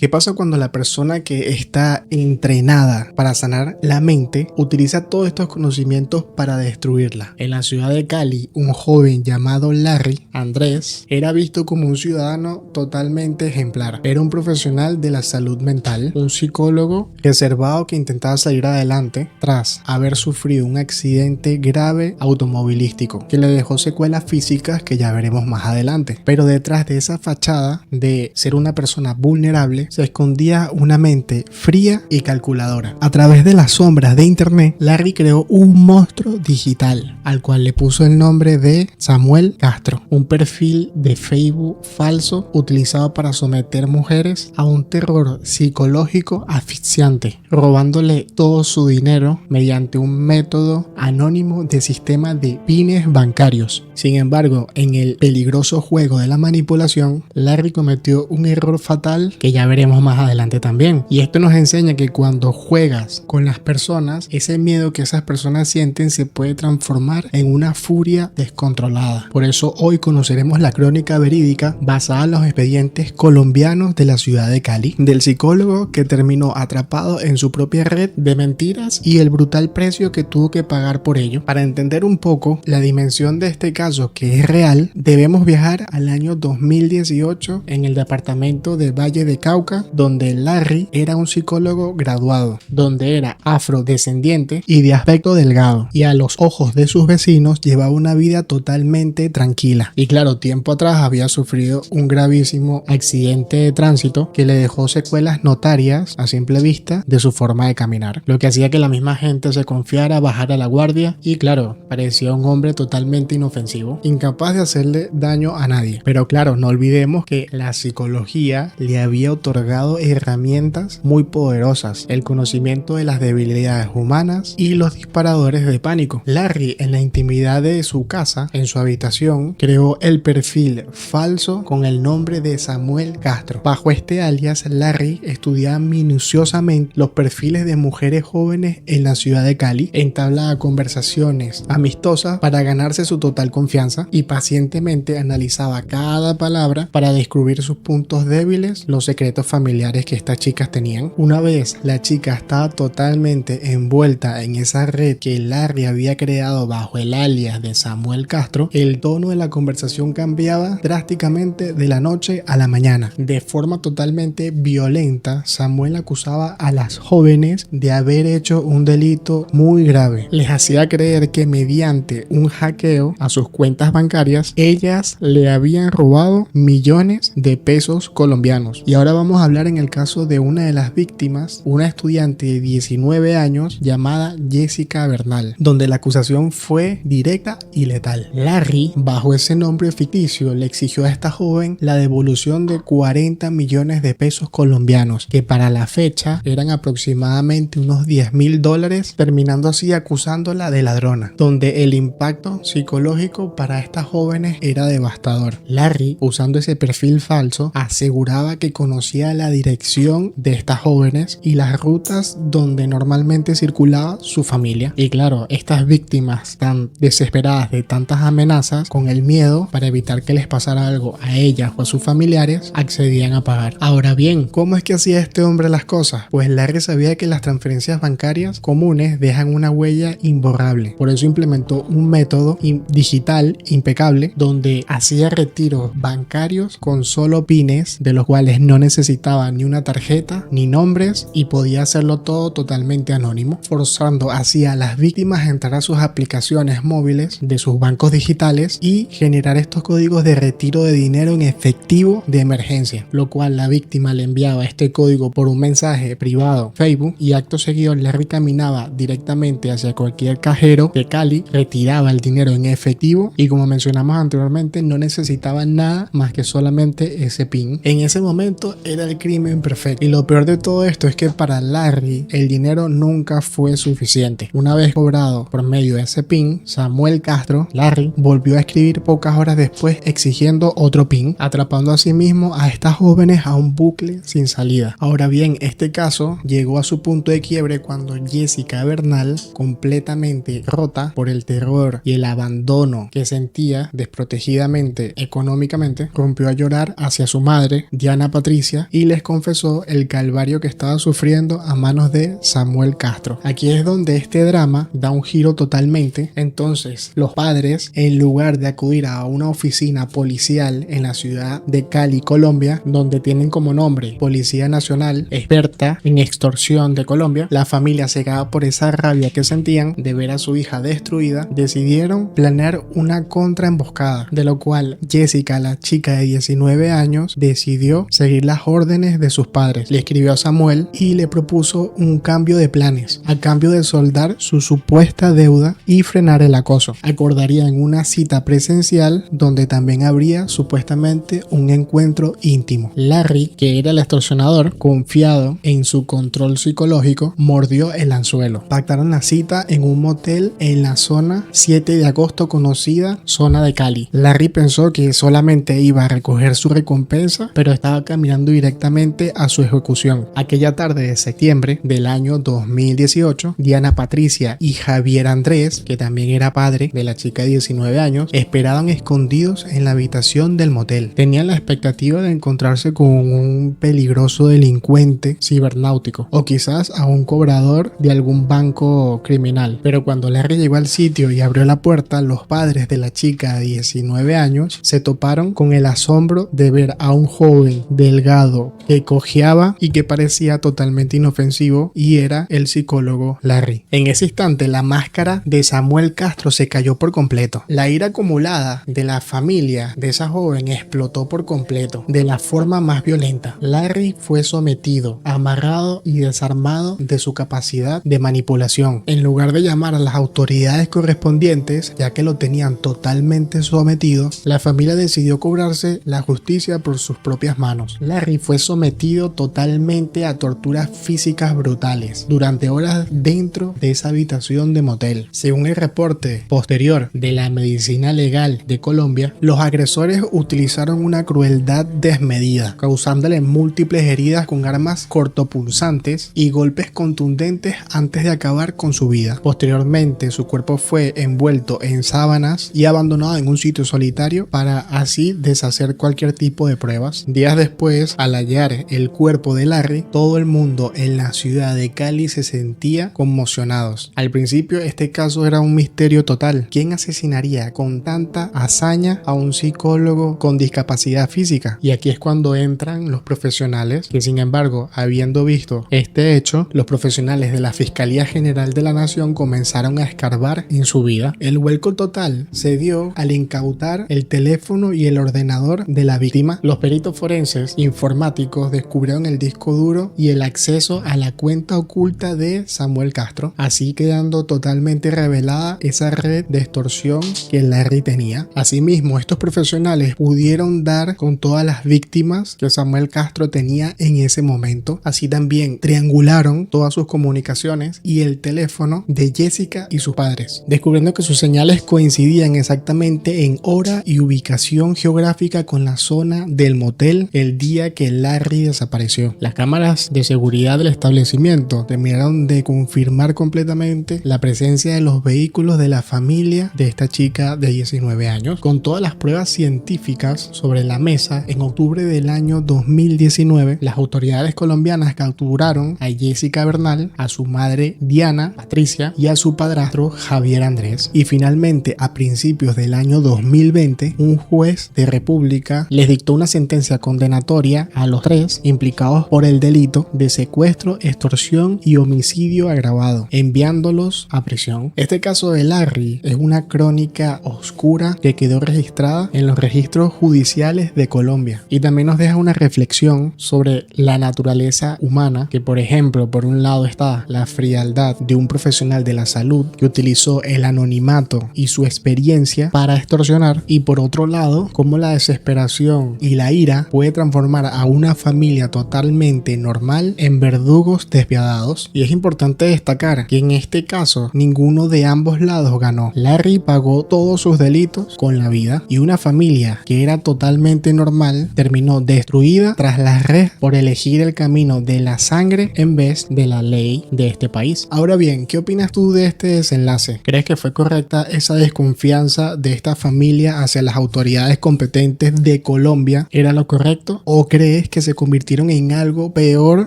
¿Qué pasa cuando la persona que está entrenada para sanar la mente utiliza todos estos conocimientos para destruirla? En la ciudad de Cali, un joven llamado Larry Andrés era visto como un ciudadano totalmente ejemplar. Era un profesional de la salud mental, un psicólogo reservado que intentaba salir adelante tras haber sufrido un accidente grave automovilístico que le dejó secuelas físicas que ya veremos más adelante. Pero detrás de esa fachada de ser una persona vulnerable se escondía una mente fría y calculadora. A través de las sombras de internet, Larry creó un monstruo digital al cual le puso el nombre de Samuel Castro, un perfil de Facebook falso utilizado para someter mujeres a un terror psicológico asfixiante, robándole todo su dinero mediante un método anónimo de sistema de pines bancarios. Sin embargo, en el peligroso juego de la manipulación, Larry cometió un error fatal que ya veremos más adelante también. Y esto nos enseña que cuando juegas con las personas, ese miedo que esas personas sienten se puede transformar en una furia descontrolada. Por eso hoy conoceremos la crónica verídica basada en los expedientes colombianos de la ciudad de Cali, del psicólogo que terminó atrapado en su propia red de mentiras y el brutal precio que tuvo que pagar por ello. Para entender un poco la dimensión de este caso que es real, debemos viajar al año 2018 en el departamento de Valle de Cauca, donde Larry era un psicólogo graduado, donde era afrodescendiente y de aspecto delgado, y a los ojos de sus vecinos llevaba una vida totalmente tranquila. Y claro, tiempo atrás había sufrido un gravísimo accidente de tránsito que le dejó secuelas notarias a simple vista de su forma de caminar, lo que hacía que la misma gente se confiara, bajara la guardia y claro, parecía un hombre totalmente inofensivo, incapaz de hacerle daño a nadie. Pero claro, no olvidemos que la psicología le había otorgado herramientas muy poderosas, el conocimiento de las debilidades humanas y los disparadores de pánico. Larry, en la intimidad de su casa, en su habitación, creó el perfil falso con el nombre de Samuel Castro. Bajo este alias, Larry estudiaba minuciosamente los perfiles de mujeres jóvenes en la ciudad de Cali, entablaba conversaciones amistosas para ganarse su total confianza y pacientemente analizaba cada palabra para descubrir sus puntos débiles, los secretos familiares que estas chicas tenían. Una vez la chica estaba totalmente envuelta en esa red que Larry había creado bajo el alias de Samuel Castro, el tono de la conversación cambiaba drásticamente de la noche a la mañana. De forma totalmente violenta, Samuel acusaba a las jóvenes de haber hecho un delito muy grave. Les hacía creer que mediante un hackeo a sus cuentas bancarias, ellas le habían robado millones de pesos colombianos. Y ahora vamos a hablar en el caso de una de las víctimas, una estudiante de 19 años llamada Jessica Bernal, donde la acusación fue directa y letal. Larry, bajo ese nombre ficticio, le exigió a esta joven la devolución de 40 millones de pesos colombianos, que para la fecha eran aproximadamente unos $10,000, terminando así acusándola de ladrona, donde el impacto psicológico para estas jóvenes era devastador. Larry, usando ese perfil falso, aseguraba que conocía la dirección de estas jóvenes y las rutas donde normalmente circulaba su familia. Y claro, estas víctimas tan desesperadas de tantas amenazas, con el miedo para evitar que les pasara algo a ellas o a sus familiares, accedían a pagar. Ahora bien, ¿cómo es que hacía este hombre las cosas? Pues Larry sabía que las transferencias bancarias comunes dejan una huella imborrable. Por eso implementó un método digital impecable donde hacía retiros bancarios con solo pines, de los cuales no necesitaba ni una tarjeta ni nombres, y podía hacerlo todo totalmente anónimo, forzando así a las víctimas a entrar a sus aplicaciones móviles de sus bancos digitales y generar estos códigos de retiro de dinero en efectivo de emergencia, lo cual la víctima le enviaba este código por un mensaje privado Facebook y acto seguido Larry caminaba directamente hacia cualquier cajero de Cali, retiraba el dinero en efectivo y, como mencionamos anteriormente, no necesitaba nada más que solamente ese PIN. En ese momento era el crimen perfecto, y lo peor de todo esto es que para Larry el dinero nunca fue suficiente. Una vez cobrado por medio de ese PIN, Samuel Castro, Larry, volvió a escribir pocas horas después exigiendo otro PIN, atrapando a sí mismo a estas jóvenes a un bucle sin salida. Ahora bien, este caso llegó a su punto de quiebre cuando Jessica Bernal, completamente rota por el terror y el abandono que sentía desprotegidamente económicamente, rompió a llorar hacia su madre, Diana Patricia, y les confesó el calvario que estaba sufriendo a manos de Samuel Castro. Aquí es donde este drama da un giro totalmente. Entonces, los padres, en lugar de acudir a una oficina policial en la ciudad de Cali, Colombia, donde tienen como nombre Policía Nacional, experta en extorsión de Colombia, la familia, cegada por esa rabia que sentían de ver a su hija destruida, decidieron planear una contraemboscada, de lo cual Jessica, la chica de 19 años, decidió seguir las órdenes de sus padres. Le escribió a Samuel y le propuso un cambio de planes, a cambio de soldar su supuesta deuda y frenar el acoso. Acordarían una cita presencial donde también habría supuestamente un encuentro íntimo. Larry, que era el extorsionador, confiado en su control psicológico, mordió el anzuelo. Pactaron la cita en un motel en la zona 7 de agosto, conocida zona de Cali. Larry pensó que solamente iba a recoger su recompensa, pero estaba caminando directamente a su ejecución. Aquella tarde de septiembre del año 2018, Diana Patricia y Javier Andrés, que también era padre de la chica de 19 años, esperaban escondidos en la habitación del motel. Tenían la expectativa de encontrarse con un peligroso delincuente cibernáutico o quizás a un cobrador de algún banco criminal. Pero cuando Larry llegó al sitio y abrió la puerta, los padres de la chica de 19 años se toparon con el asombro de ver a un joven delgado que cojeaba y que parecía totalmente inofensivo, y era el psicólogo Larry. En ese instante, la máscara de Samuel Castro se cayó por completo. La ira acumulada de la familia de esa joven explotó por completo, de la forma más violenta. Larry fue sometido, amarrado y desarmado de su capacidad de manipulación. En lugar de llamar a las autoridades correspondientes, ya que lo tenían totalmente sometido, la familia decidió cobrarse la justicia por sus propias manos. Larry fue sometido totalmente a torturas físicas brutales durante horas dentro de esa habitación de motel. Según el reporte posterior de la medicina legal de Colombia, los agresores utilizaron una crueldad desmedida, causándole múltiples heridas con armas cortopunzantes y golpes contundentes antes de acabar con su vida. Posteriormente, su cuerpo fue envuelto en sábanas y abandonado en un sitio solitario para así deshacer cualquier tipo de pruebas. Días después, al hallar el cuerpo de Larry, todo el mundo en la ciudad de Cali se sentía conmocionados. Al principio, este caso era un misterio total. ¿Quién asesinaría con tanta hazaña a un psicólogo con discapacidad física? Y aquí es cuando entran los profesionales, que sin embargo, habiendo visto este hecho, los profesionales de la Fiscalía General de la Nación comenzaron a escarbar en su vida. El vuelco total se dio al incautar el teléfono y el ordenador de la víctima. Los peritos forenses informáticos descubrieron el disco duro y el acceso a la cuenta oculta de Samuel Castro, así quedando totalmente revelada esa red de extorsión que Larry tenía. Asimismo, estos profesionales pudieron dar con todas las víctimas que Samuel Castro tenía en ese momento. Así también triangularon todas sus comunicaciones y el teléfono de Jessica y sus padres, descubriendo que sus señales coincidían exactamente en hora y ubicación geográfica con la zona del motel el día que Larry desapareció. Las cámaras de seguridad del establecimiento terminaron de confirmar completamente la presencia de los vehículos de la familia de esta chica de 19 años. Con todas las pruebas científicas sobre la mesa, en octubre del año 2019, las autoridades colombianas capturaron a Jessica Bernal, a su madre Diana Patricia y a su padrastro Javier Andrés. Y finalmente, a principios del año 2020, un juez de República les dictó una sentencia condenatoria a los tres implicados por el delito de secuestro, extorsión y homicidio agravado, enviándolos a prisión. Este caso de Larry es una crónica oscura que quedó registrada en los registros judiciales de Colombia, y también nos deja una reflexión sobre la naturaleza humana, que por ejemplo, por un lado está la frialdad de un profesional de la salud que utilizó el anonimato y su experiencia para extorsionar, y por otro lado, cómo la desesperación y la ira puede transformar a una familia totalmente normal en verdugos despiadados. Y es importante destacar que en este caso ninguno de ambos lados ganó. Larry pagó todos sus delitos con la vida, y una familia que era totalmente normal terminó destruida tras las redes por elegir el camino de la sangre en vez de la ley de este país. Ahora bien, ¿qué opinas tú de este desenlace? ¿Crees que fue correcta esa desconfianza de esta familia hacia las autoridades competentes de Colombia? ¿Era lo correcto? ¿O crees crees que se convirtieron en algo peor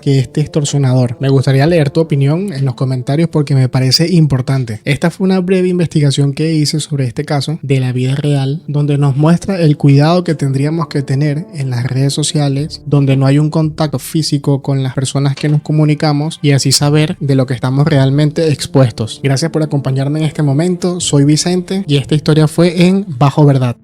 que este extorsionador? Me gustaría leer tu opinión en los comentarios porque me parece importante. Esta fue una breve investigación que hice sobre este caso de la vida real, donde nos muestra el cuidado que tendríamos que tener en las redes sociales, donde no hay un contacto físico con las personas que nos comunicamos y así saber de lo que estamos realmente expuestos. Gracias por acompañarme en este momento. Soy Vicente y esta historia fue en Bajo Verdad.